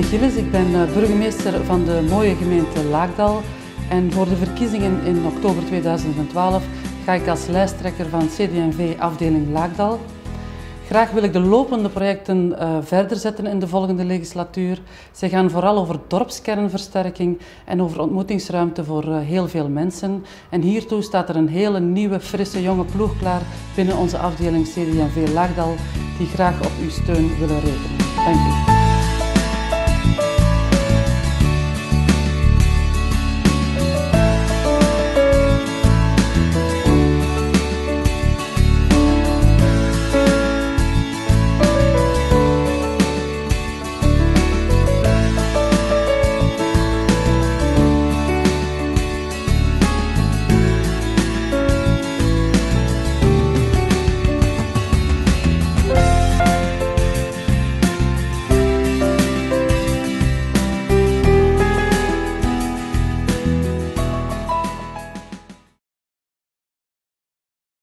Gilles, ik ben burgemeester van de mooie gemeente Laakdal en voor de verkiezingen in oktober 2012 ga ik als lijsttrekker van CD&V afdeling Laakdal. Graag wil ik de lopende projecten verder zetten in de volgende legislatuur. Ze gaan vooral over dorpskernversterking en over ontmoetingsruimte voor heel veel mensen. En hiertoe staat er een hele nieuwe, frisse, jonge ploeg klaar binnen onze afdeling CD&V Laakdal die graag op uw steun willen rekenen. Dank u.